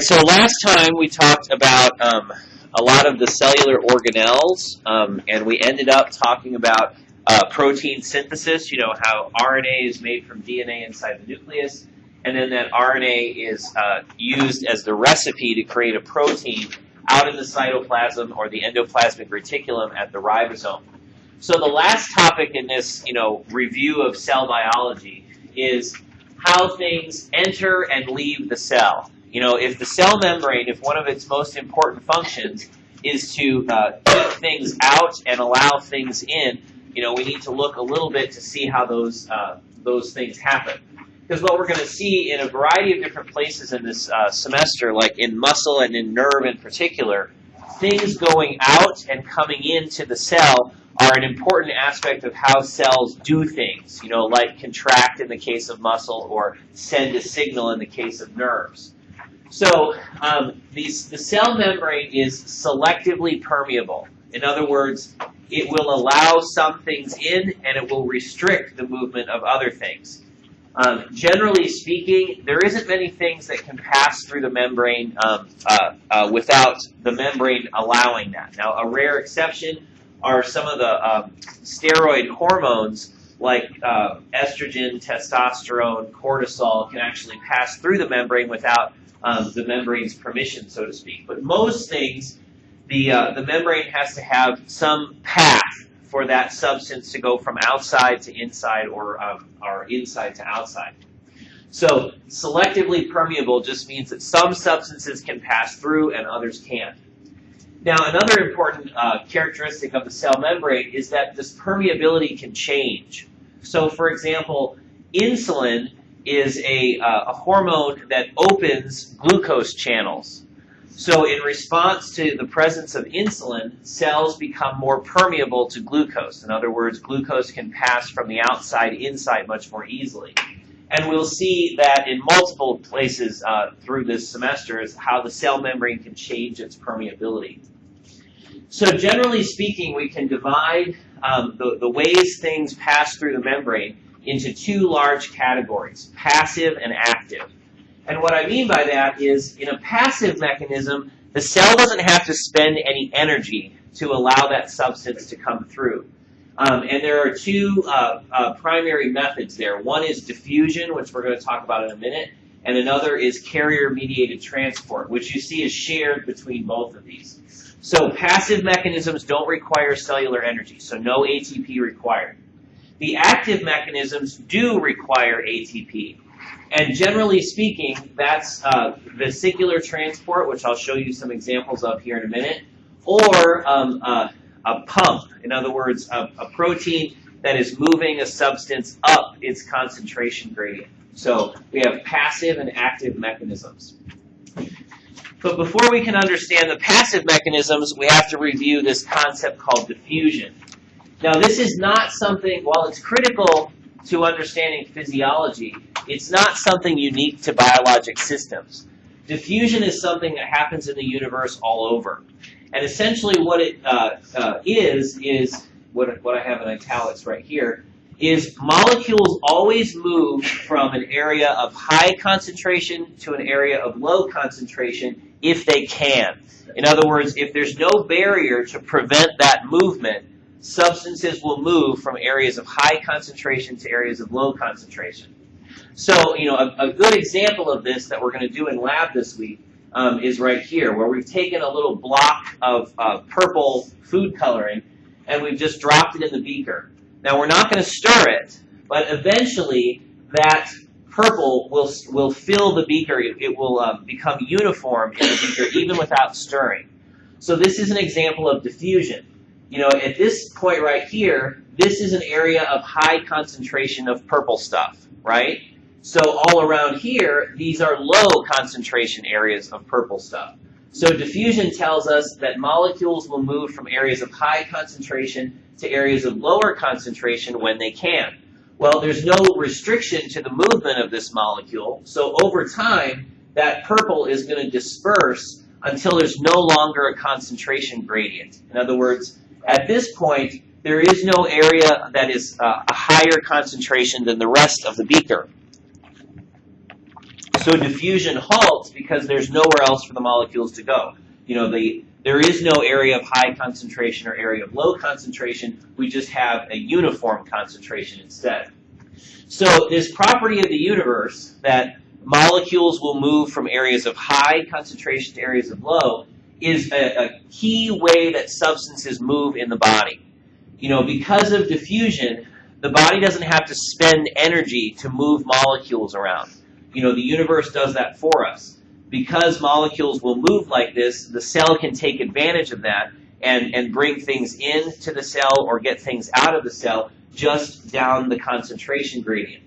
right, so last time we talked about a lot of the cellular organelles, and we ended up talking about protein synthesis, how RNA is made from DNA inside the nucleus, and then that RNA is used as the recipe to create a protein out in the cytoplasm or the endoplasmic reticulum at the ribosome. So the last topic in this, review of cell biology is how things enter and leave the cell. If the cell membrane, if one of its most important functions is to keep things out and allow things in, we need to look a little bit to see how those things happen. Because what we're going to see in a variety of different places in this semester, like in muscle and in nerve in particular, things going out and coming into the cell are an important aspect of how cells do things, like contract in the case of muscle or send a signal in the case of nerves. So the cell membrane is selectively permeable. In other words, it will allow some things in and it will restrict the movement of other things. Generally speaking, there isn't many things that can pass through the membrane without the membrane allowing that. Now, a rare exception are some of the steroid hormones like estrogen, testosterone, cortisol can actually pass through the membrane without the membrane's permission, so to speak. But most things, the membrane has to have some path for that substance to go from outside to inside or inside to outside. So selectively permeable just means that some substances can pass through and others can't. Now, another important characteristic of the cell membrane is that this permeability can change. So, for example, insulin is a hormone that opens glucose channels. So in response to the presence of insulin, cells become more permeable to glucose. In other words, glucose can pass from the outside inside much more easily. And we'll see that in multiple places through this semester is how the cell membrane can change its permeability. So generally speaking, we can divide the ways things pass through the membrane into two large categories, passive and active. And what I mean by that is, in a passive mechanism, the cell doesn't have to spend any energy to allow that substance to come through. And there are two primary methods there. One is diffusion, which we're going to talk about in a minute, and another is carrier-mediated transport, which you see is shared between both of these. So passive mechanisms don't require cellular energy, so no ATP required. The active mechanisms do require ATP. And generally speaking, that's vesicular transport, which I'll show you some examples of here in a minute, or a pump. In other words, a protein that is moving a substance up its concentration gradient. So we have passive and active mechanisms. But before we can understand the passive mechanisms, we have to review this concept called diffusion. Now, this is not something, while it's critical to understanding physiology, it's not something unique to biologic systems. Diffusion is something that happens in the universe all over. And essentially what it is what I have in italics right here, is molecules always move from an area of high concentration to an area of low concentration if they can. In other words, if there's no barrier to prevent that movement, substances will move from areas of high concentration to areas of low concentration. So, a good example of this that we're going to do in lab this week is right here, where we've taken a little block of purple food coloring and we've just dropped it in the beaker. Now, we're not going to stir it, but eventually that purple will fill the beaker. It will become uniform in the beaker even without stirring. So this is an example of diffusion. At this point right here, this is an area of high concentration of purple stuff, right? So all around here, these are low concentration areas of purple stuff. So diffusion tells us that molecules will move from areas of high concentration to areas of lower concentration when they can. Well, there's no restriction to the movement of this molecule, so over time, that purple is going to disperse until there's no longer a concentration gradient. In other words, at this point, there is no area that is a higher concentration than the rest of the beaker. So diffusion halts because there's nowhere else for the molecules to go. There is no area of high concentration or area of low concentration. We just have a uniform concentration instead. So this property of the universe that molecules will move from areas of high concentration to areas of low is a key way that substances move in the body. Because of diffusion, the body doesn't have to spend energy to move molecules around. The universe does that for us. Because molecules will move like this, the cell can take advantage of that and bring things into the cell or get things out of the cell just down the concentration gradient.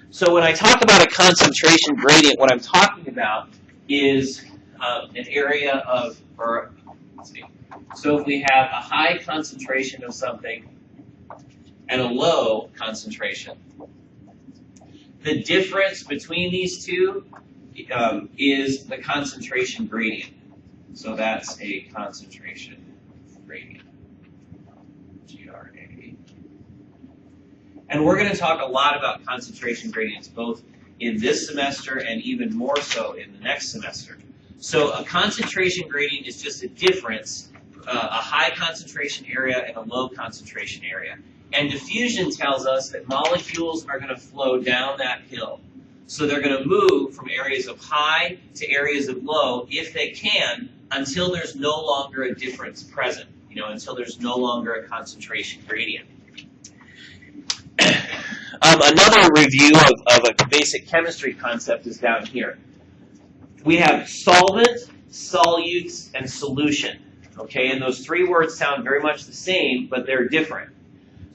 So when I talk about a concentration gradient, what I'm talking about is an area of, so if we have a high concentration of something and a low concentration, the difference between these two is the concentration gradient. So that's a concentration gradient, GRA. And we're going to talk a lot about concentration gradients both in this semester and even more so in the next semester. So a concentration gradient is just a difference, a high concentration area and a low concentration area. And diffusion tells us that molecules are going to flow down that hill. So they're going to move from areas of high to areas of low, if they can, until there's no longer a difference present, until there's no longer a concentration gradient. Another review of a basic chemistry concept is down here. We have solvent, solutes, and solution. Okay, and those three words sound very much the same, but they're different.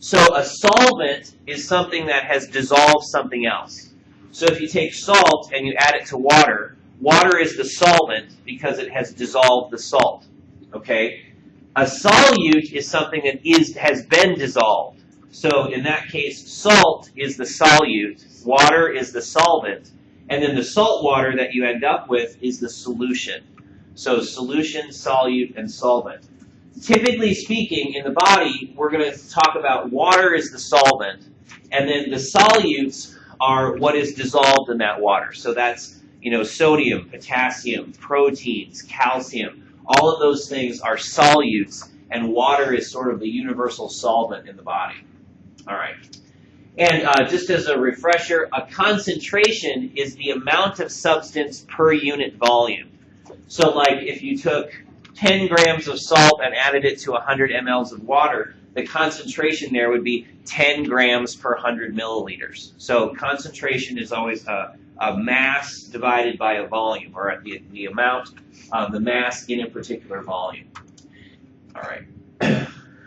So a solvent is something that has dissolved something else. So if you take salt and you add it to water, water is the solvent because it has dissolved the salt. Okay? A solute is something that has been dissolved. So in that case, salt is the solute, water is the solvent, and then the salt water that you end up with is the solution. So solution, solute, and solvent. Typically speaking, in the body, we're going to talk about water is the solvent, and then the solutes are what is dissolved in that water. So that's, sodium, potassium, proteins, calcium. All of those things are solutes, and water is sort of the universal solvent in the body. All right. And just as a refresher, a concentration is the amount of substance per unit volume. So like if you took 10 grams of salt and added it to 100 mLs of water, the concentration there would be 10 grams per 100 milliliters. So concentration is always a mass divided by a volume, or the amount of the mass in a particular volume. All right.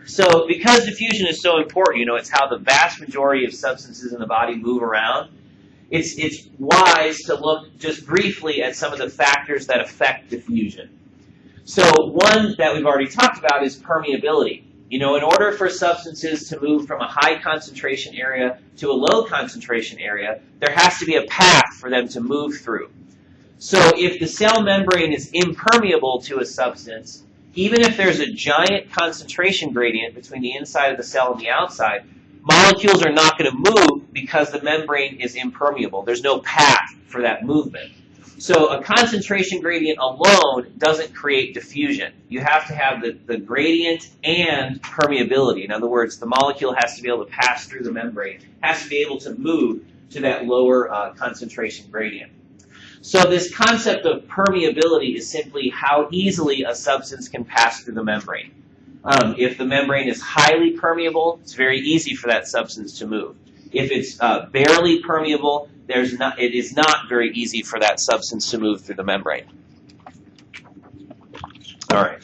So because diffusion is so important, it's how the vast majority of substances in the body move around, it's wise to look just briefly at some of the factors that affect diffusion. So one that we've already talked about is permeability. In order for substances to move from a high concentration area to a low concentration area, there has to be a path for them to move through. So if the cell membrane is impermeable to a substance, even if there's a giant concentration gradient between the inside of the cell and the outside, molecules are not going to move because the membrane is impermeable. There's no path for that movement. So a concentration gradient alone doesn't create diffusion. You have to have the gradient and permeability. In other words, the molecule has to be able to pass through the membrane, has to be able to move to that lower concentration gradient. So this concept of permeability is simply how easily a substance can pass through the membrane. If the membrane is highly permeable, it's very easy for that substance to move. If it's barely permeable, it is not very easy for that substance to move through the membrane. All right.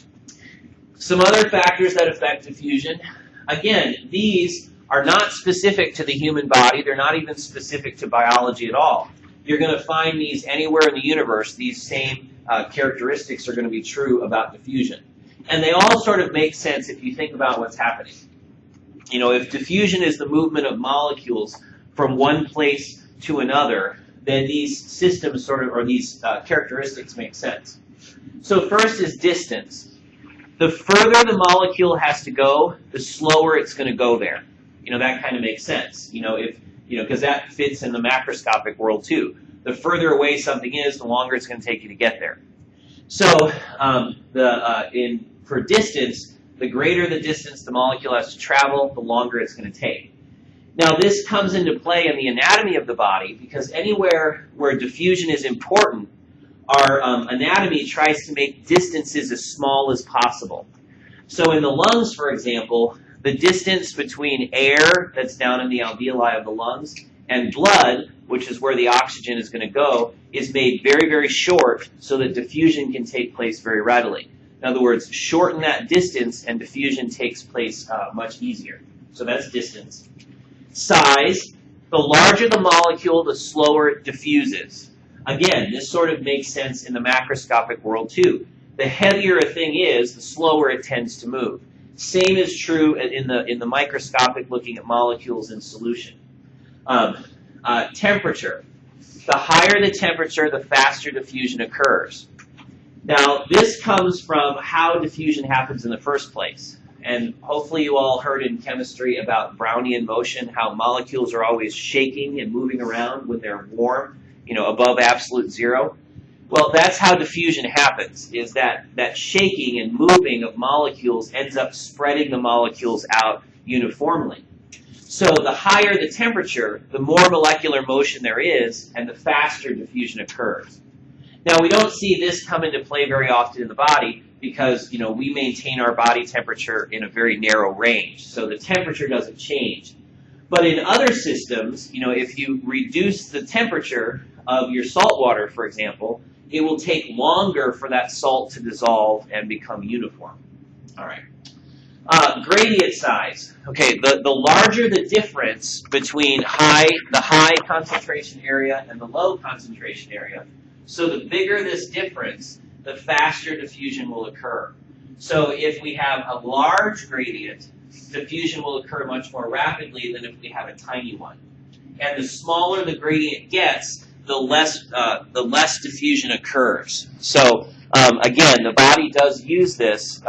Some other factors that affect diffusion. Again, these are not specific to the human body. They're not even specific to biology at all. You're going to find these anywhere in the universe. These same characteristics are going to be true about diffusion. And they all sort of make sense if you think about what's happening. If diffusion is the movement of molecules from one place to another, then these systems or these characteristics make sense. So first is distance. The further the molecule has to go, the slower it's going to go there. That kind of makes sense. Because that fits in the macroscopic world too. the further away something is, the longer it's going to take you to get there. So for distance, the greater the distance the molecule has to travel, the longer it's going to take. Now, this comes into play in the anatomy of the body because anywhere where diffusion is important, our anatomy tries to make distances as small as possible. So in the lungs, for example, the distance between air that's down in the alveoli of the lungs and blood, which is where the oxygen is going to go, is made very, very short so that diffusion can take place very readily. In other words, shorten that distance and diffusion takes place much easier. So that's distance. Size, the larger the molecule, the slower it diffuses. Again, this sort of makes sense in the macroscopic world too. The heavier a thing is, the slower it tends to move. Same is true in the microscopic looking at molecules in solution. Temperature. The higher the temperature, the faster diffusion occurs. Now, this comes from how diffusion happens in the first place. And hopefully you all heard in chemistry about Brownian motion, how molecules are always shaking and moving around when they're warm, above absolute zero. Well, that's how diffusion happens, is that shaking and moving of molecules ends up spreading the molecules out uniformly. So the higher the temperature, the more molecular motion there is, and the faster diffusion occurs. Now, we don't see this come into play very often in the body because, we maintain our body temperature in a very narrow range, so the temperature doesn't change. But in other systems, if you reduce the temperature of your salt water, for example, it will take longer for that salt to dissolve and become uniform. All right. Gradient size. Okay, the larger the difference between the high concentration area and the low concentration area, so the bigger this difference, the faster diffusion will occur. So if we have a large gradient, diffusion will occur much more rapidly than if we have a tiny one. And the smaller the gradient gets, the less diffusion occurs. So again, the body does use this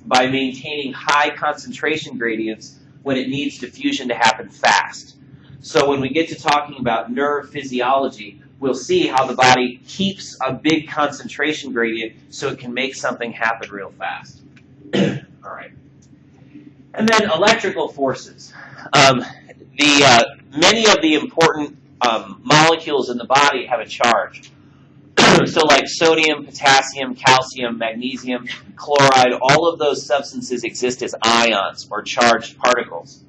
by maintaining high concentration gradients when it needs diffusion to happen fast. So when we get to talking about nerve physiology, we'll see how the body keeps a big concentration gradient so it can make something happen real fast. All right. And then electrical forces. Many of the important molecules in the body have a charge. So like sodium, potassium, calcium, magnesium, chloride, all of those substances exist as ions or charged particles.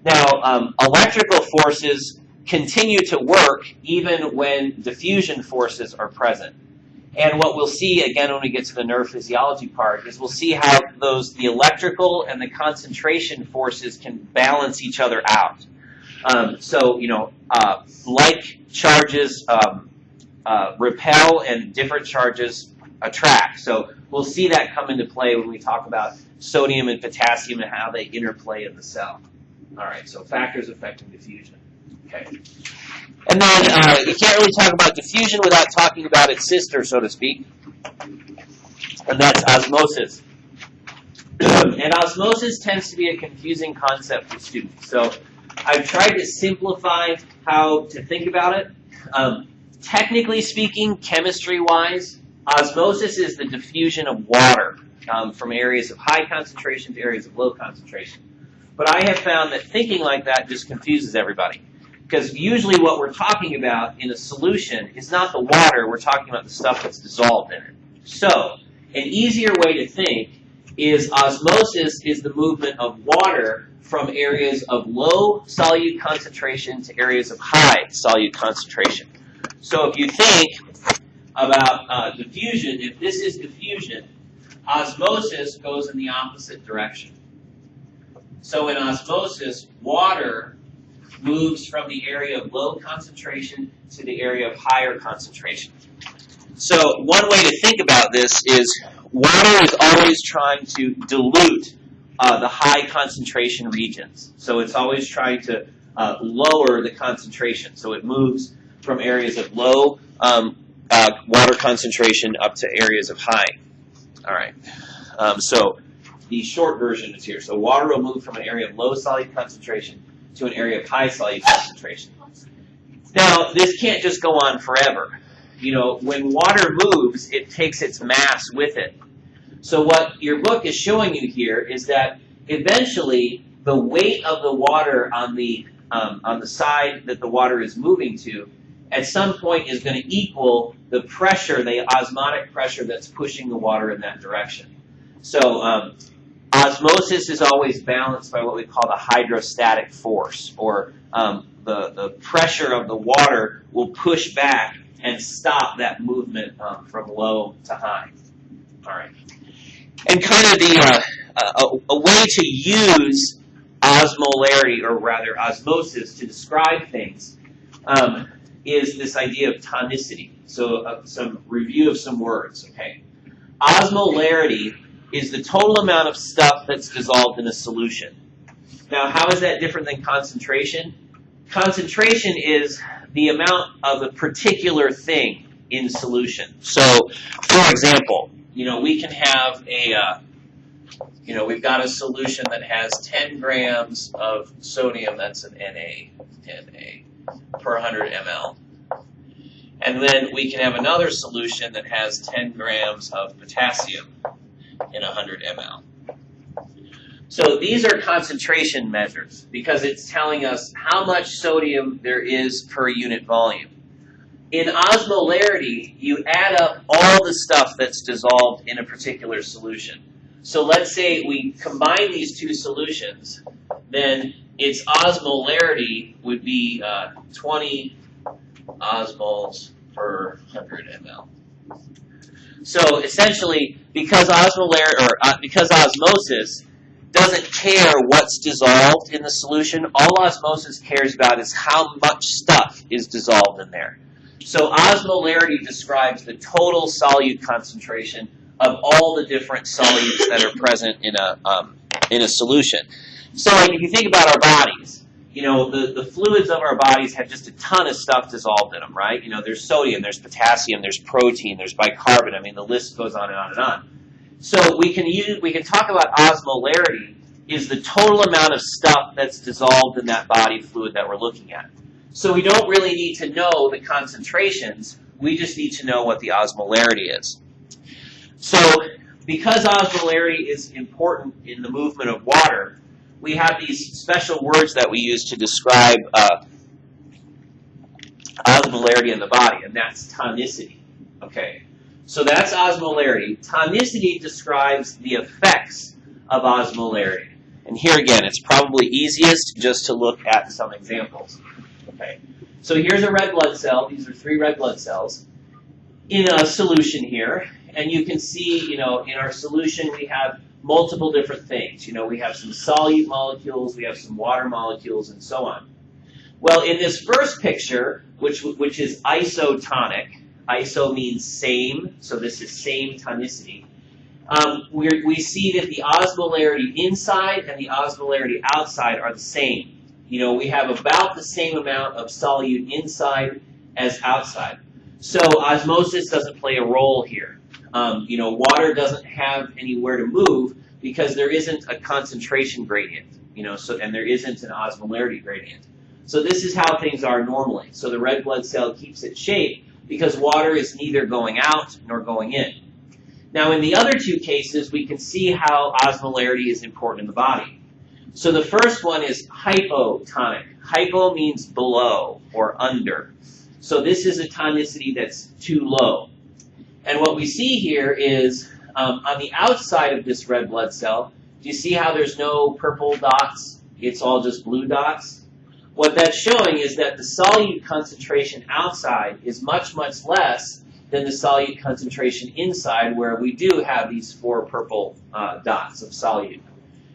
Now, electrical forces continue to work even when diffusion forces are present. And what we'll see, again, when we get to the nerve physiology part, is we'll see how the electrical and the concentration forces can balance each other out. Like charges repel and different charges attract. So we'll see that come into play when we talk about sodium and potassium and how they interplay in the cell. All right, so factors affecting diffusion. Okay. And then you can't really talk about diffusion without talking about its sister, so to speak, and that's osmosis. And osmosis tends to be a confusing concept for students. So I've tried to simplify how to think about it. Technically speaking, chemistry-wise, osmosis is the diffusion of water from areas of high concentration to areas of low concentration. But I have found that thinking like that just confuses everybody. Because usually what we're talking about in a solution is not the water, we're talking about the stuff that's dissolved in it. So, an easier way to think is osmosis is the movement of water from areas of low solute concentration to areas of high solute concentration. So if you think about diffusion, if this is diffusion, osmosis goes in the opposite direction. So in osmosis, water moves from the area of low concentration to the area of higher concentration. So one way to think about this is water is always trying to dilute the high concentration regions. So it's always trying to lower the concentration. So it moves from areas of low water concentration up to areas of high. All right. So the short version is here. So water will move from an area of low solute concentration to an area of high solute concentration. Now, this can't just go on forever. You know, when water moves, it takes its mass with it. So what your book is showing you here is that eventually the weight of the water on the side that the water is moving to, at some point is going to equal the pressure, the osmotic pressure that's pushing the water in that direction. So osmosis is always balanced by what we call the hydrostatic force, or the pressure of the water will push back and stop that movement from low to high. All right. And kind of a way to use osmolarity, or rather osmosis, to describe things is this idea of tonicity. So some review of some words. Okay, osmolarity is the total amount of stuff that's dissolved in a solution. Now, how is that different than concentration? Concentration is the amount of a particular thing in solution. So, for example, you know, we can have a, you know, we've got a solution that has 10 grams of sodium, that's an Na, per 100 ml. And then we can have another solution that has 10 grams of potassium in 100 ml. So these are concentration measures because it's telling us how much sodium there is per unit volume. In osmolarity, you add up all the stuff that's dissolved in a particular solution. So let's say we combine these two solutions, then its osmolarity would be 20 osmoles per 100 ml. So essentially, because osmosis doesn't care what's dissolved in the solution, all osmosis cares about is how much stuff is dissolved in there. So osmolarity describes the total solute concentration of all the different solutes that are present in a solution. So like if you think about our bodies, you know, the fluids of our bodies have just a ton of stuff dissolved in them, right? You know, there's sodium, there's potassium, there's protein, there's bicarbonate. I mean, the list goes on and on and on. So we can talk about osmolarity is the total amount of stuff that's dissolved in that body fluid that we're looking at. So we don't really need to know the concentrations, we just need to know what the osmolarity is. So because osmolarity is important in the movement of water, we have these special words that we use to describe osmolarity in the body, and that's tonicity. Okay, so that's osmolarity. Tonicity describes the effects of osmolarity. And here again, it's probably easiest just to look at some examples. Okay, so here's a red blood cell. These are 3 red blood cells in a solution here. And you can see, you know, in our solution we have multiple different things. You know, we have some solute molecules, we have some water molecules, and so on. Well, in this first picture, which is isotonic, iso means same, so this is same tonicity, we see that the osmolarity inside and the osmolarity outside are the same. You know, we have about the same amount of solute inside as outside. So osmosis doesn't play a role here. You know, water doesn't have anywhere to move because there isn't a concentration gradient, you know, and there isn't an osmolarity gradient. So this is how things are normally. So the red blood cell keeps its shape because water is neither going out nor going in. Now in the other 2 cases, we can see how osmolarity is important in the body. So the first one is hypotonic. Hypo means below or under. So this is a tonicity that's too low. And what we see here is on the outside of this red blood cell, do you see how there's no purple dots? It's all just blue dots. What that's showing is that the solute concentration outside is much, much less than the solute concentration inside, where we do have these 4 purple dots of solute.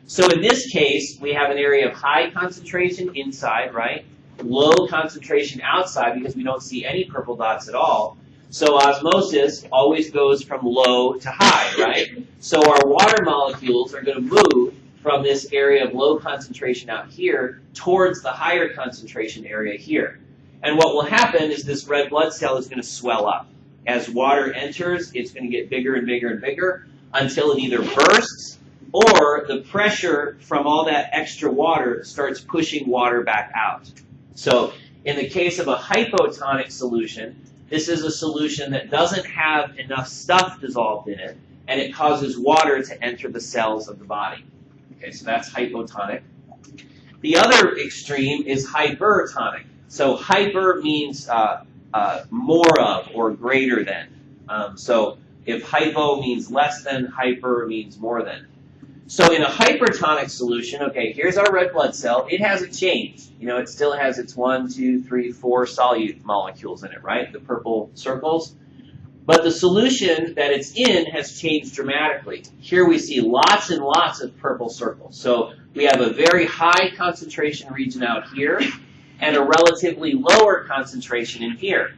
So in this case, we have an area of high concentration inside, right? Low concentration outside because we don't see any purple dots at all. So osmosis always goes from low to high, right? So our water molecules are going to move from this area of low concentration out here towards the higher concentration area here. And what will happen is this red blood cell is going to swell up. As water enters, it's going to get bigger and bigger and bigger until it either bursts or the pressure from all that extra water starts pushing water back out. So In the case of a hypotonic solution, this is a solution that doesn't have enough stuff dissolved in it, and it causes water to enter the cells of the body. Okay, so that's hypotonic. The other extreme is hypertonic. So hyper means more of or greater than. So if hypo means less than, hyper means more than. So in a hypertonic solution, okay, here's our red blood cell. It hasn't changed. You know, it still has its 1, 2, 3, 4 solute molecules in it, right? The purple circles. But the solution that it's in has changed dramatically. Here we see lots and lots of purple circles. So we have a very high concentration region out here and a relatively lower concentration in here.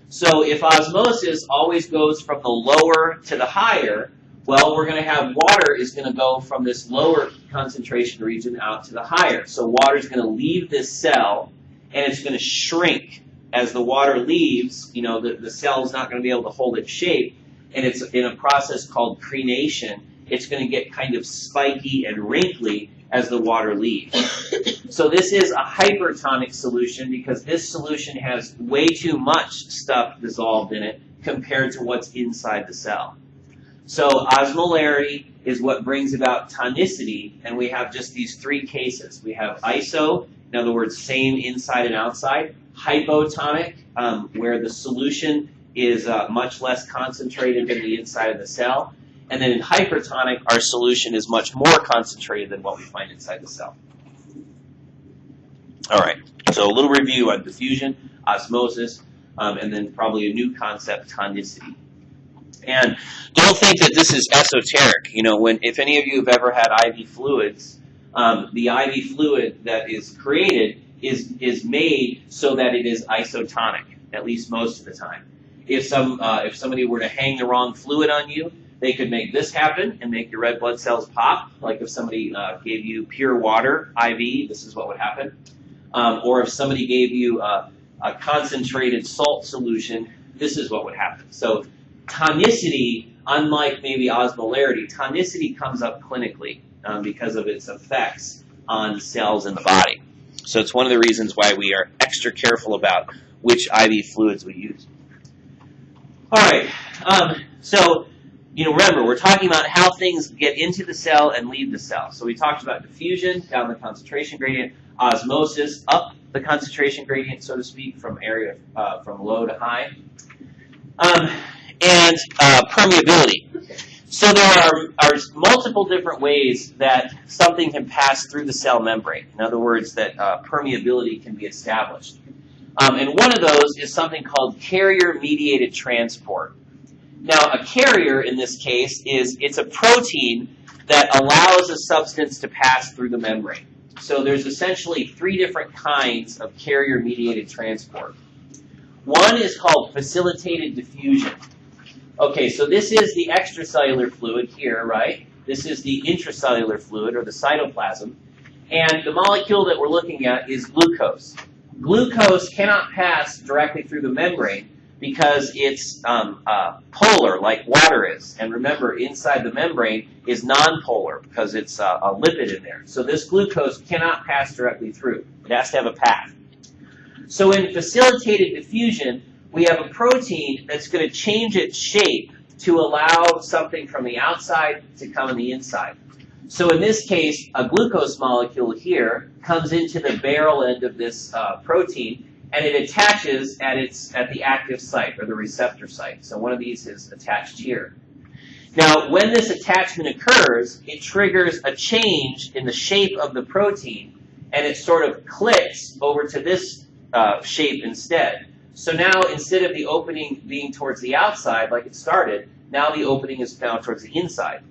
So if osmosis always goes from the lower to the higher, well, we're going to have water is going to go from this lower concentration region out to the higher. So water is going to leave this cell, and it's going to shrink. As the water leaves, you know, the cell's not going to be able to hold its shape, and it's in a process called crenation. It's going to get kind of spiky and wrinkly as the water leaves. So this is a hypertonic solution because this solution has way too much stuff dissolved in it compared to what's inside the cell. So osmolarity is what brings about tonicity, and we have just these three cases. We have iso, in other words, same inside and outside. Hypotonic, where the solution is much less concentrated than the inside of the cell. And then in hypertonic, our solution is much more concentrated than what we find inside the cell. All right, so a little review on diffusion, osmosis, and then probably a new concept, tonicity. And don't think that this is esoteric. You know, if any of you have ever had IV fluids, the IV fluid that is created is made so that it is isotonic, at least most of the time. If somebody were to hang the wrong fluid on you, they could make this happen and make your red blood cells pop. Like if somebody gave you pure water, IV, this is what would happen. Or if somebody gave you a concentrated salt solution, this is what would happen. So tonicity, unlike maybe osmolarity, tonicity comes up clinically because of its effects on cells in the body. So it's one of the reasons why we are extra careful about which IV fluids we use. All right, so remember, we're talking about how things get into the cell and leave the cell. So we talked about diffusion, down the concentration gradient, osmosis, up the concentration gradient, so to speak, from low to high, and permeability. So there are multiple different ways that something can pass through the cell membrane. In other words, that permeability can be established. And one of those is something called carrier-mediated transport. Now, a carrier in this case it's a protein that allows a substance to pass through the membrane. So there's essentially three different kinds of carrier-mediated transport. One is called facilitated diffusion. Okay, so this is the extracellular fluid here, right? This is the intracellular fluid, or the cytoplasm. And the molecule that we're looking at is glucose. Glucose cannot pass directly through the membrane because it's polar, like water is. And remember, inside the membrane is nonpolar because it's a lipid in there. So this glucose cannot pass directly through. It has to have a path. So in facilitated diffusion, we have a protein that's going to change its shape to allow something from the outside to come in the inside. So in this case, a glucose molecule here comes into the barrel end of this protein, and it attaches at the active site, or the receptor site. So one of these is attached here. Now, when this attachment occurs, it triggers a change in the shape of the protein, and it sort of clicks over to this shape instead. So now, instead of the opening being towards the outside like it started, now the opening is now towards the inside.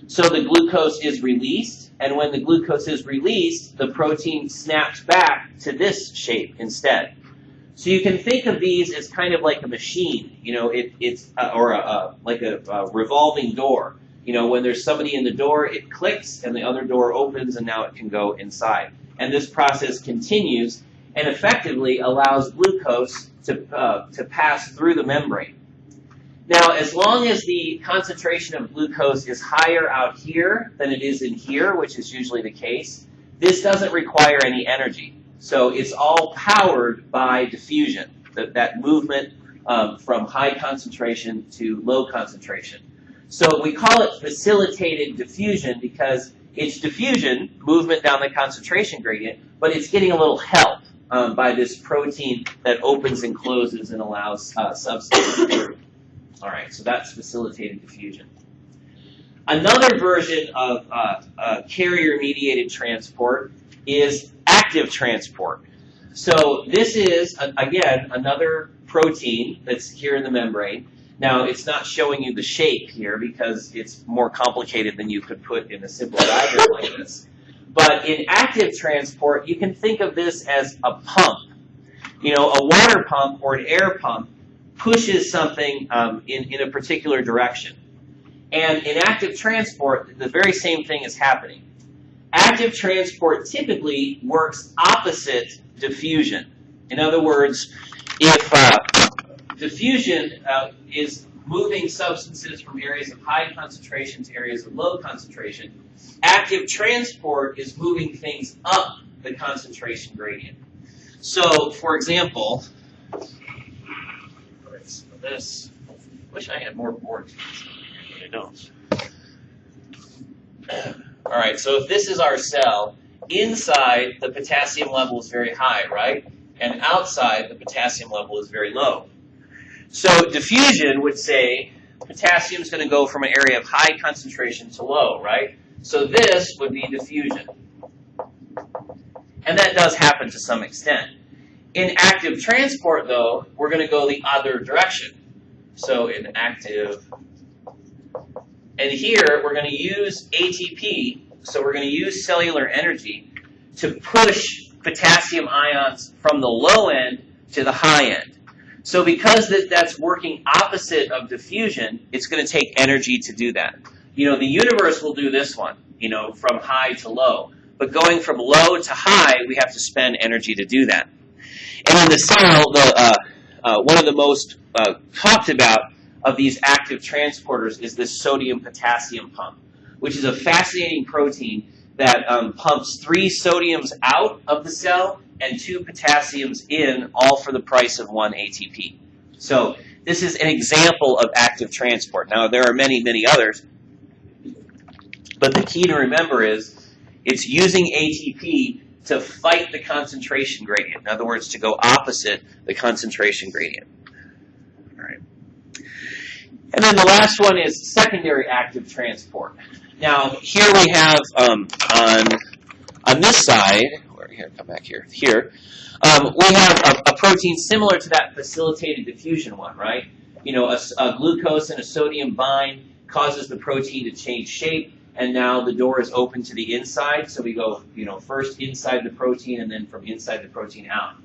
So the glucose is released, and when the glucose is released, the protein snaps back to this shape instead. So you can think of these as kind of like a machine, like a revolving door. When there's somebody in the door, it clicks, and the other door opens, and now it can go inside. And this process continues and effectively allows glucose to pass through the membrane. Now, as long as the concentration of glucose is higher out here than it is in here, which is usually the case, this doesn't require any energy. So it's all powered by diffusion, that movement from high concentration to low concentration. So we call it facilitated diffusion because it's diffusion, movement down the concentration gradient, but it's getting a little help by this protein that opens and closes and allows substances through. All right, so that's facilitated diffusion. Another version of carrier-mediated transport is active transport. So this is, again, another protein that's here in the membrane. Now, it's not showing you the shape here because it's more complicated than you could put in a simple diagram like this. But in active transport, you can think of this as a pump. You know, a water pump or an air pump pushes something in a particular direction. And in active transport, the very same thing is happening. Active transport typically works opposite diffusion. In other words, if diffusion is moving substances from areas of high concentration to areas of low concentration, active transport is moving things up the concentration gradient. So, for example, this, wish I had more boards, but I don't. All right, so if this is our cell, inside the potassium level is very high, right? And outside the potassium level is very low. So diffusion would say potassium is going to go from an area of high concentration to low, right? So this would be diffusion. And that does happen to some extent. In active transport, though, we're going to go the other direction. So in active, and here we're going to use ATP, so we're going to use cellular energy to push potassium ions from the low end to the high end. So because that's working opposite of diffusion, it's going to take energy to do that. You know, the universe will do this one, you know, from high to low. But going from low to high, we have to spend energy to do that. And in the cell, one of the most talked about of these active transporters is this sodium-potassium pump, which is a fascinating protein that pumps 3 sodiums out of the cell and 2 potassiums in, all for the price of 1 ATP. So this is an example of active transport. Now, there are many, many others, but the key to remember is it's using ATP to fight the concentration gradient. In other words, to go opposite the concentration gradient. All right. And then the last one is secondary active transport. Now, here we have on this side, here, come back here, we have a protein similar to that facilitated diffusion one, right? You know, a glucose and a sodium bind causes the protein to change shape, and now the door is open to the inside, so we go, you know, first inside the protein and then from inside the protein out.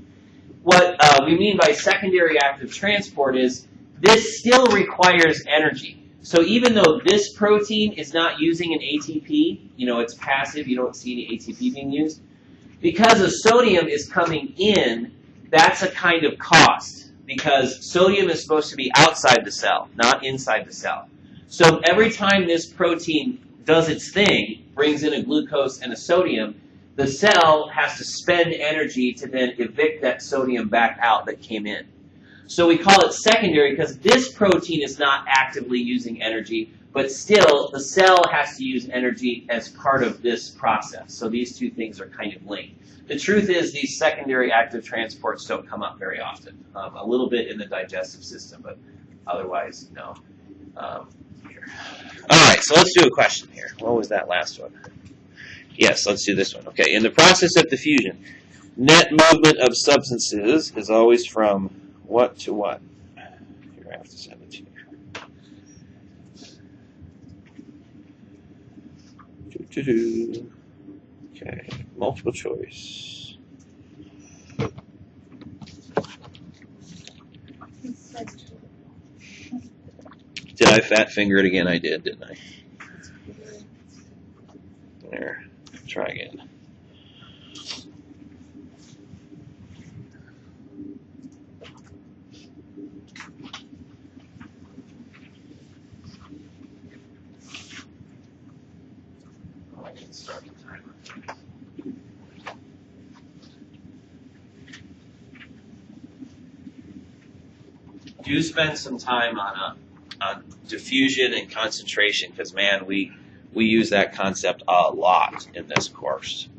What we mean by secondary active transport is this still requires energy. So even though this protein is not using an ATP, you know, it's passive, you don't see any ATP being used, because a sodium is coming in, that's a kind of cost, because sodium is supposed to be outside the cell, not inside the cell. So every time this protein does its thing, brings in a glucose and a sodium, the cell has to spend energy to then evict that sodium back out that came in. So we call it secondary because this protein is not actively using energy, but still the cell has to use energy as part of this process. So these two things are kind of linked. The truth is these secondary active transports don't come up very often. A little bit in the digestive system, but otherwise, no. Here. All right, so let's do a question here. What was that last one? Yes, let's do this one. Okay, in the process of diffusion, net movement of substances is always from what to what? Here, I have to send it to you. Okay, multiple choice. Did I fat finger it again? I did, didn't I? There. Try again. I can start the timer. do spend some time on diffusion and concentration, because, man, we use that concept a lot in this course.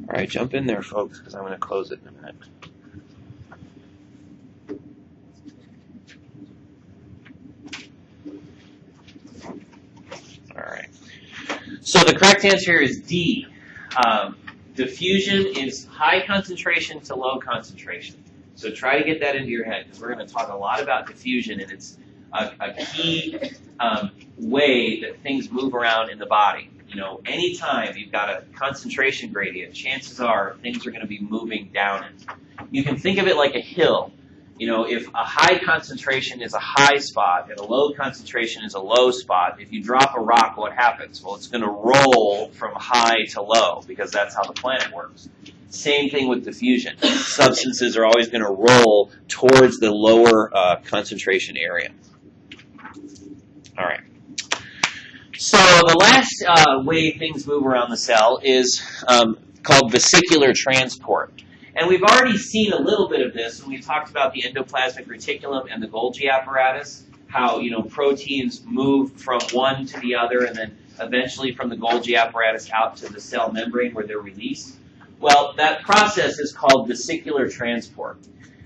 All right, jump in there, folks, because I'm going to close it in a minute. All right. So the correct answer here is D. Diffusion is high concentration to low concentration. So try to get that into your head, because we're going to talk a lot about diffusion, and it's a key way that things move around in the body. You know, anytime you've got a concentration gradient, chances are things are going to be moving down it. You can think of it like a hill. You know, if a high concentration is a high spot and a low concentration is a low spot, if you drop a rock, what happens? Well, it's going to roll from high to low, because that's how the planet works. Same thing with diffusion. Substances are always going to roll towards the lower concentration area. All right. So the last way things move around the cell is called vesicular transport. And we've already seen a little bit of this when we talked about the endoplasmic reticulum and the Golgi apparatus, how, you know, proteins move from one to the other and then eventually from the Golgi apparatus out to the cell membrane where they're released. Well, that process is called vesicular transport.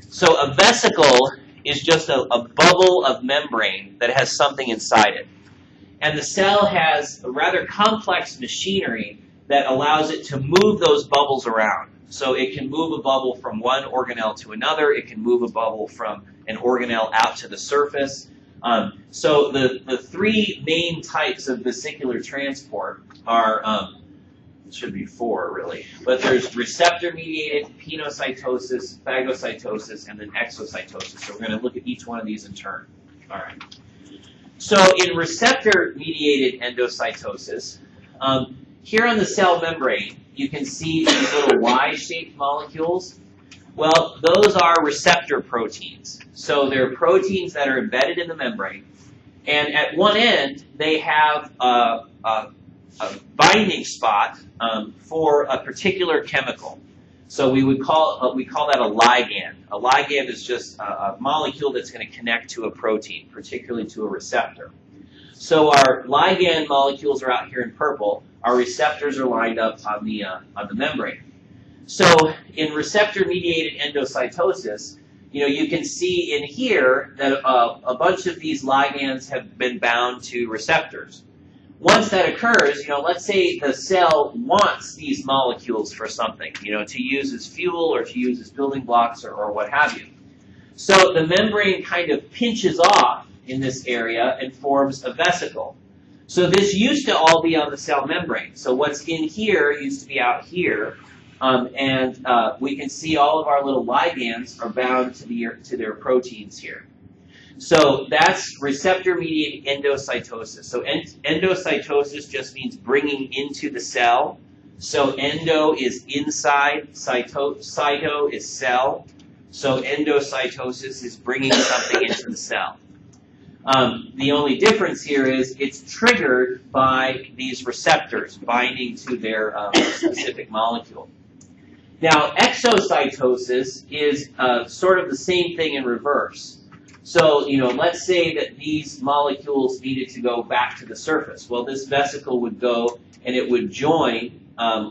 So a vesicle is just a bubble of membrane that has something inside it. And the cell has a rather complex machinery that allows it to move those bubbles around. So it can move a bubble from one organelle to another. It can move a bubble from an organelle out to the surface. So the three main types of vesicular transport are, it should be four really, but there's receptor-mediated, pinocytosis, phagocytosis, and then exocytosis. So we're going to look at each one of these in turn. All right. So in receptor-mediated endocytosis, here on the cell membrane, you can see these little Y-shaped molecules. Well, those are receptor proteins. So they're proteins that are embedded in the membrane. And at one end, they have a binding spot for a particular chemical. So we call that a ligand. A ligand is just a molecule that's going to connect to a protein, particularly to a receptor. So our ligand molecules are out here in purple. Our receptors are lined up on the membrane. So in receptor-mediated endocytosis, you know, you can see in here that a bunch of these ligands have been bound to receptors. Once that occurs, you know, let's say the cell wants these molecules for something, you know, to use as fuel or to use as building blocks or what have you. So the membrane kind of pinches off in this area and forms a vesicle. So this used to all be on the cell membrane. So what's in here used to be out here, and we can see all of our little ligands are bound to their proteins here. So that's receptor-mediated endocytosis. So endocytosis just means bringing into the cell. So endo is inside, cyto is cell. So endocytosis is bringing something into the cell. The only difference here is it's triggered by these receptors binding to their specific molecule. Now, exocytosis is sort of the same thing in reverse. So, you know, let's say that these molecules needed to go back to the surface. Well, this vesicle would go and it would join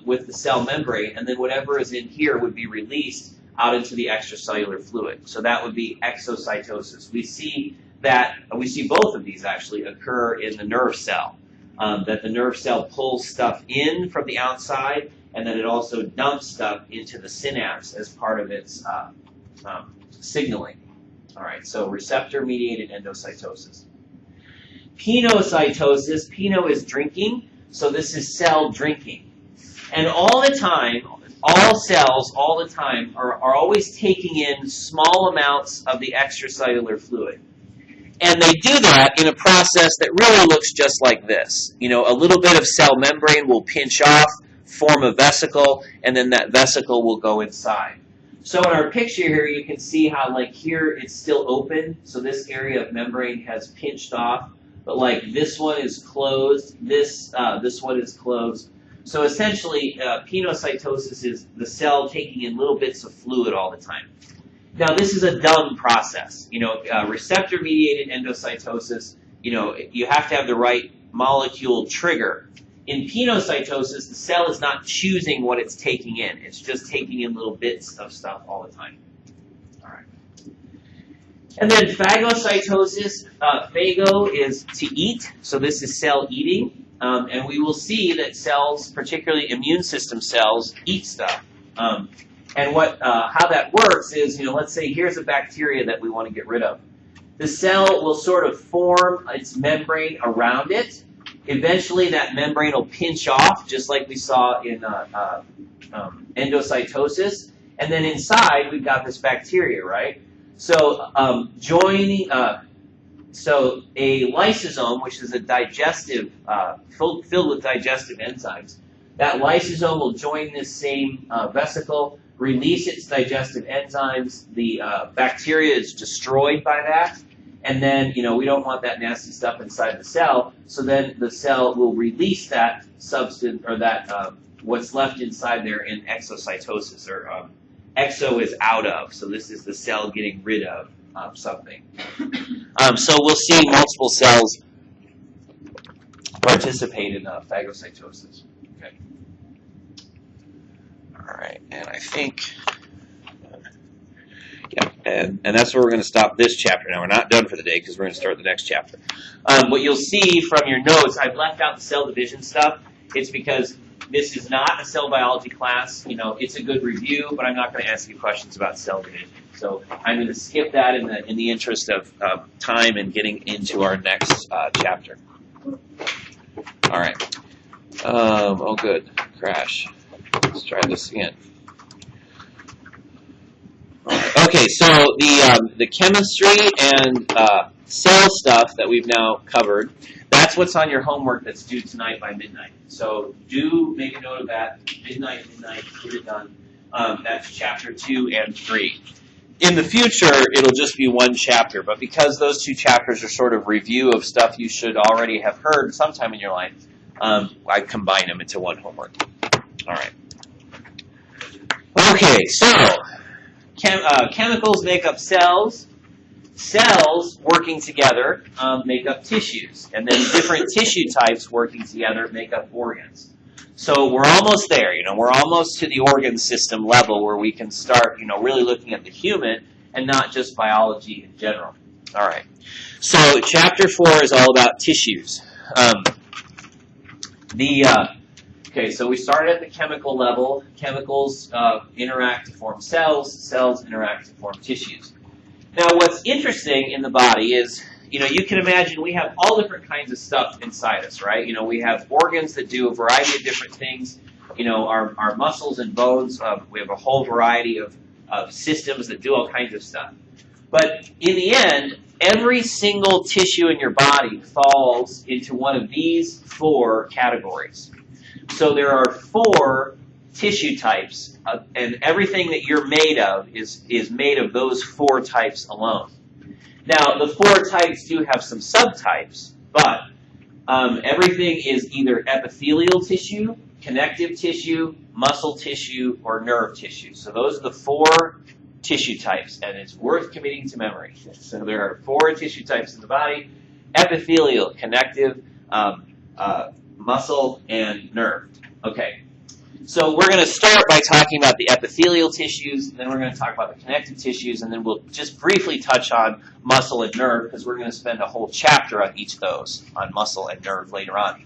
with the cell membrane, and then whatever is in here would be released out into the extracellular fluid. So that would be exocytosis. We see both of these actually occur in the nerve cell, that the nerve cell pulls stuff in from the outside, and then it also dumps stuff into the synapse as part of its signaling. All right, so receptor-mediated endocytosis. Pinocytosis, pino is drinking, so this is cell drinking. And all the time, all cells all the time are always taking in small amounts of the extracellular fluid. And they do that in a process that really looks just like this. You know, a little bit of cell membrane will pinch off, form a vesicle, and then that vesicle will go inside. So in our picture here, you can see how, like, here it's still open. So this area of membrane has pinched off. But, like, this one is closed. This one is closed. So essentially, penocytosis is the cell taking in little bits of fluid all the time. Now, this is a dumb process. Receptor-mediated endocytosis, you have to have the right molecule trigger. In penocytosis, the cell is not choosing what it's taking in. It's just taking in little bits of stuff all the time. All right. And then phagocytosis, phago is to eat, so this is cell eating. And we will see that cells, particularly immune system cells, eat stuff. And how that works is, let's say here's a bacteria that we want to get rid of. The cell will sort of form its membrane around it. Eventually, that membrane will pinch off, just like we saw in endocytosis. And then inside, we've got this bacteria, right? So so a lysosome, which is a digestive, filled with digestive enzymes, that lysosome will join this same vesicle, release its digestive enzymes. The bacteria is destroyed by that. And then, we don't want that nasty stuff inside the cell. So then the cell will release that substance, or that what's left inside there in exocytosis, or exo is out of. So this is the cell getting rid of something. So we'll see multiple cells participate in phagocytosis. Okay. All right, and I think, and that's where we're going to stop this chapter. Now, we're not done for the day because we're going to start the next chapter. What you'll see from your notes, I've left out the cell division stuff. It's because this is not a cell biology class. It's a good review, but I'm not going to ask you questions about cell division. So I'm going to skip that in the interest of time and getting into our next chapter. All right. Oh, good. Crash. Let's try this again. Okay, so the chemistry and cell stuff that we've now covered, that's what's on your homework that's due tonight by midnight. So do make a note of that. Midnight, get it done. That's chapter 2 and 3. In the future, it'll just be one chapter, but because those two chapters are sort of review of stuff you should already have heard sometime in your life, I combine them into one homework. All right. Okay, so chemicals make up cells. Cells working together make up tissues, and then different tissue types working together make up organs. So we're almost there, we're almost to the organ system level where we can start, really looking at the human and not just biology in general. All right. So chapter 4 is all about tissues. Okay, so we started at the chemical level. Chemicals interact to form cells. Cells interact to form tissues. Now, what's interesting in the body is, you can imagine we have all different kinds of stuff inside us, right? We have organs that do a variety of different things. Our muscles and bones, we have a whole variety of systems that do all kinds of stuff. But in the end, every single tissue in your body falls into one of these 4 categories. So there are 4 tissue types, and everything that you're made of is made of those 4 types alone. Now, the 4 types do have some subtypes, but everything is either epithelial tissue, connective tissue, muscle tissue, or nerve tissue. So those are the 4 tissue types, and it's worth committing to memory. So there are 4 tissue types in the body: epithelial, connective, muscle, and nerve. Okay. So we're going to start by talking about the epithelial tissues, then we're going to talk about the connective tissues, and then we'll just briefly touch on muscle and nerve, because we're going to spend a whole chapter on each of those, on muscle and nerve later on.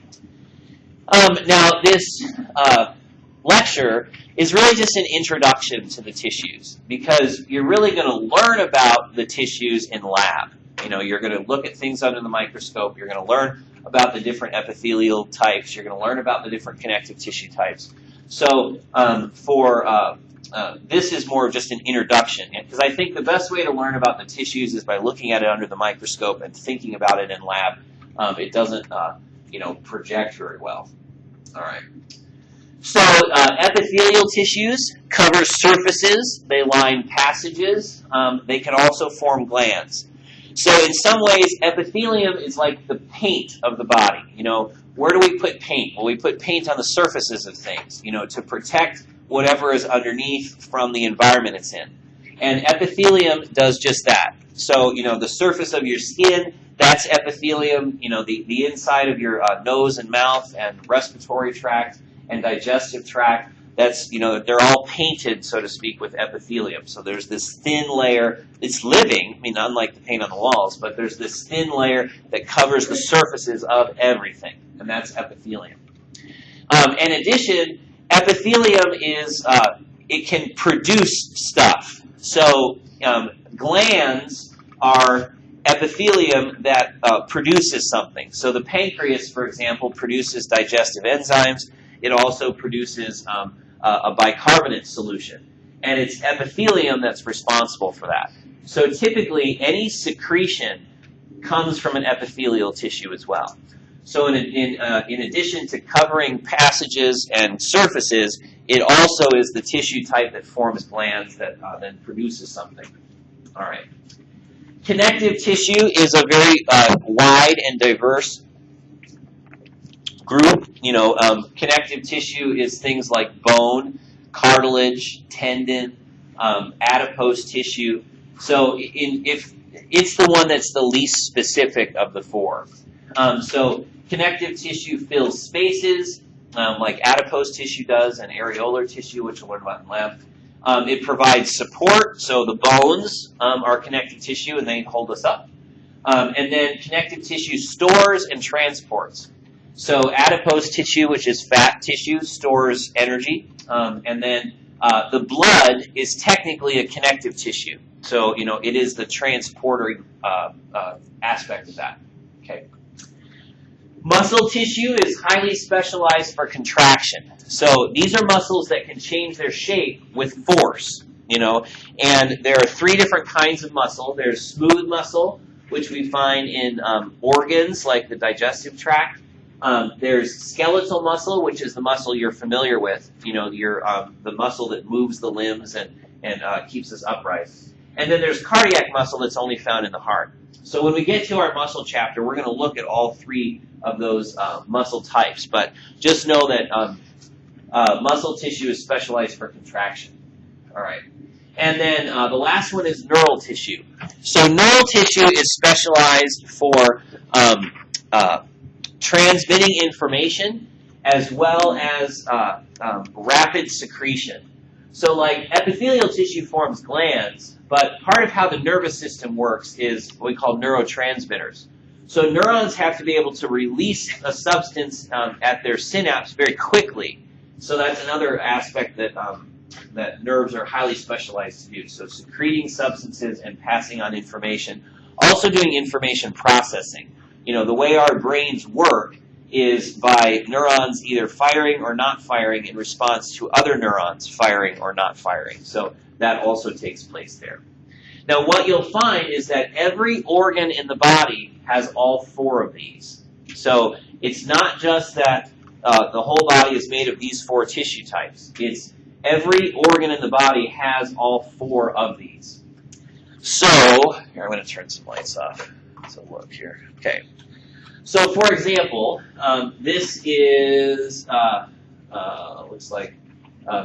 Now, this lecture is really just an introduction to the tissues, because you're really going to learn about the tissues in lab. You're going to look at things under the microscope, you're going to learn about the different epithelial types, you're going to learn about the different connective tissue types. So this is more of just an introduction, because I think the best way to learn about the tissues is by looking at it under the microscope and thinking about it in lab. It doesn't, project very well. All right. So epithelial tissues cover surfaces. They line passages. They can also form glands. So in some ways, epithelium is like the paint of the body. where do we put paint? Well, we put paint on the surfaces of things, to protect whatever is underneath from the environment it's in. And epithelium does just that. So, the surface of your skin, that's epithelium. The inside of your nose and mouth and respiratory tract and digestive tract, that's, they're all painted, so to speak, with epithelium. So there's this thin layer. It's living, unlike the paint on the walls, but there's this thin layer that covers the surfaces of everything, and that's epithelium. In addition, epithelium is, it can produce stuff. So glands are epithelium that produces something. So the pancreas, for example, produces digestive enzymes. It also produces a bicarbonate solution. And it's epithelium that's responsible for that. So typically, any secretion comes from an epithelial tissue as well. So in addition to covering passages and surfaces, it also is the tissue type that forms glands that then produces something. All right. Connective tissue is a very wide and diverse group. Connective tissue is things like bone, cartilage, tendon, adipose tissue. So if it's the one that's the least specific of the four. So connective tissue fills spaces, like adipose tissue does, and areolar tissue, which we'll learn about in lab. It provides support, so the bones are connective tissue, and they hold us up. And then connective tissue stores and transports. So adipose tissue, which is fat tissue, stores energy. And then the blood is technically a connective tissue. So, it is the transporter aspect of that. Okay. Muscle tissue is highly specialized for contraction. So these are muscles that can change their shape with force, And there are three different kinds of muscle. There's smooth muscle, which we find in organs like the digestive tract. There's skeletal muscle, which is the muscle you're familiar with. The muscle that moves the limbs and keeps us upright. And then there's cardiac muscle that's only found in the heart. So when we get to our muscle chapter, we're going to look at all three of those muscle types. But just know that muscle tissue is specialized for contraction. All right. And then the last one is neural tissue. So neural tissue is specialized for transmitting information as well as rapid secretion. So like epithelial tissue forms glands, but part of how the nervous system works is what we call neurotransmitters. So neurons have to be able to release a substance at their synapse very quickly. So that's another aspect that that nerves are highly specialized to do. So secreting substances and passing on information. Also doing information processing. The way our brains work is by neurons either firing or not firing in response to other neurons firing or not firing. So that also takes place there. Now what you'll find is that every organ in the body has all four of these. So it's not just that the whole body is made of these four tissue types. It's every organ in the body has all four of these. So, here, I'm going to turn some lights off. Let's look here. Okay. So, for example, this is, looks like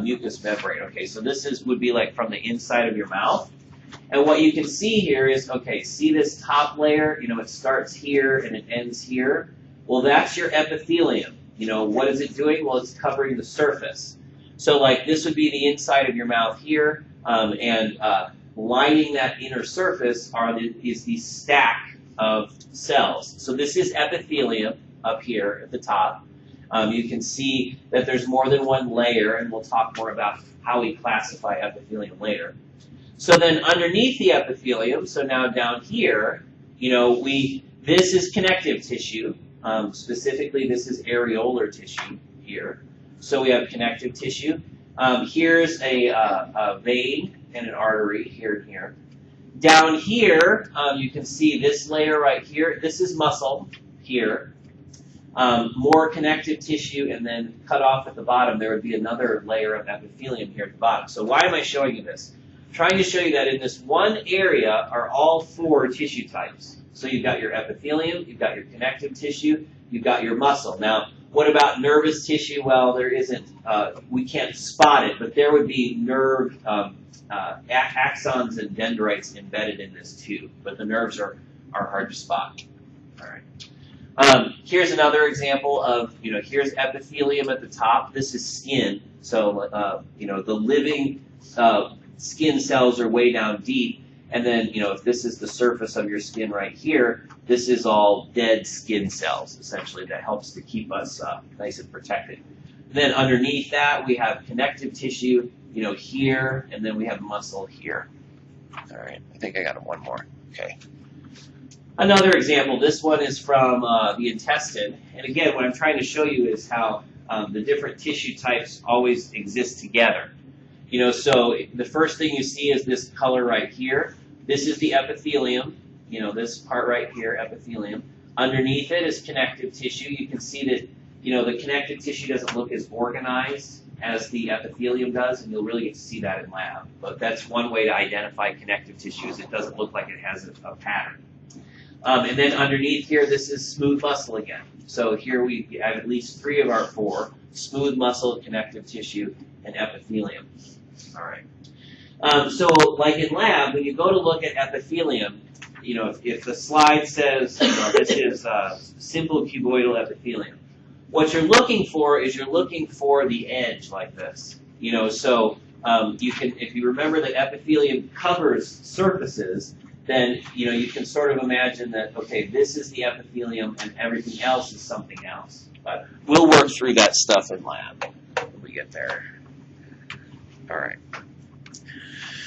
mucous membrane. Okay, so this would be like from the inside of your mouth. And what you can see here is, okay, see this top layer? It starts here and it ends here. Well, that's your epithelium. What is it doing? Well, it's covering the surface. So, like, this would be the inside of your mouth here, and lining that inner surface is the stack of cells. So this is epithelium up here at the top. You can see that there's more than one layer, and we'll talk more about how we classify epithelium later. So then underneath the epithelium, so now down here, this is connective tissue. Specifically, this is areolar tissue here. So we have connective tissue. Here's a vein and an artery here and here. Down here, you can see this layer right here. This is muscle here. More connective tissue, and then cut off at the bottom, there would be another layer of epithelium here at the bottom. So why am I showing you this? I'm trying to show you that in this one area are all four tissue types. So you've got your epithelium, you've got your connective tissue, you've got your muscle. Now, what about nervous tissue? Well, there isn't, we can't spot it, but there would be nerve axons and dendrites embedded in this too. But the nerves are hard to spot. All right. Here's another example of, here's epithelium at the top. This is skin. So, the living skin cells are way down deep. And then, if this is the surface of your skin right here, this is all dead skin cells, essentially, that helps to keep us nice and protected. And then underneath that, we have connective tissue, here, and then we have muscle here. All right, I think I got one more. Okay. Another example, this one is from the intestine. And again, what I'm trying to show you is how the different tissue types always exist together. So the first thing you see is this color right here. This is the epithelium, this part right here, epithelium. Underneath it is connective tissue. You can see that, the connective tissue doesn't look as organized as the epithelium does, and you'll really get to see that in lab. But that's one way to identify connective tissue, is it doesn't look like it has a pattern. And then underneath here, this is smooth muscle again. So here we have at least 3 of our 4, smooth muscle, connective tissue, and epithelium. All right. So like in lab, when you go to look at epithelium, if the slide says this is simple cuboidal epithelium, what you're looking for is the edge like this. So you can, if you remember that epithelium covers surfaces, then you can sort of imagine that, okay, this is the epithelium and everything else is something else. But we'll work through that stuff in lab when we get there. All right.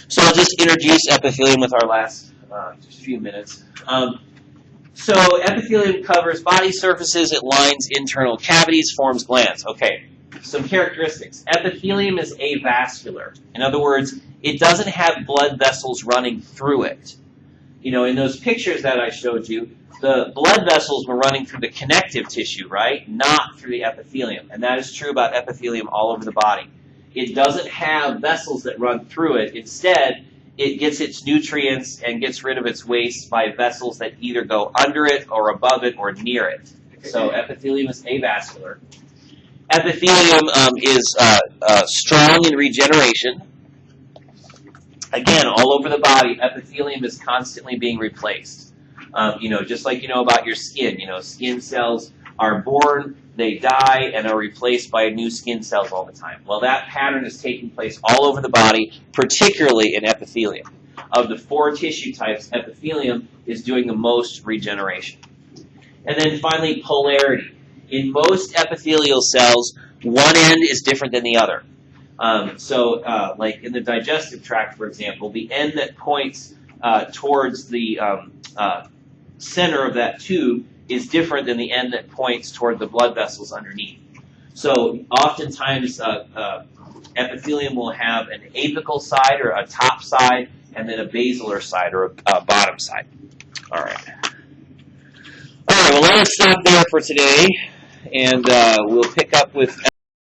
So I'll just introduce epithelium with our last just few minutes. So epithelium covers body surfaces, it lines internal cavities, forms glands. Okay, some characteristics. Epithelium is avascular. In other words, it doesn't have blood vessels running through it. In those pictures that I showed you, the blood vessels were running through the connective tissue, right? Not through the epithelium. And that is true about epithelium all over the body. It doesn't have vessels that run through it. Instead, it gets its nutrients and gets rid of its waste by vessels that either go under it or above it or near it. So epithelium is avascular. Epithelium is strong in regeneration. Again, all over the body, epithelium is constantly being replaced. Just like about your skin. Skin cells are born, they die, and are replaced by new skin cells all the time. Well, that pattern is taking place all over the body, particularly in epithelium. Of the 4 tissue types, epithelium is doing the most regeneration. And then finally, polarity. In most epithelial cells, one end is different than the other. Like in the digestive tract, for example, the end that points towards the center of that tube is different than the end that points toward the blood vessels underneath. So oftentimes epithelium will have an apical side or a top side, and then a basilar side or a bottom side. All right. All right, well, let us stop there for today, and we'll pick up with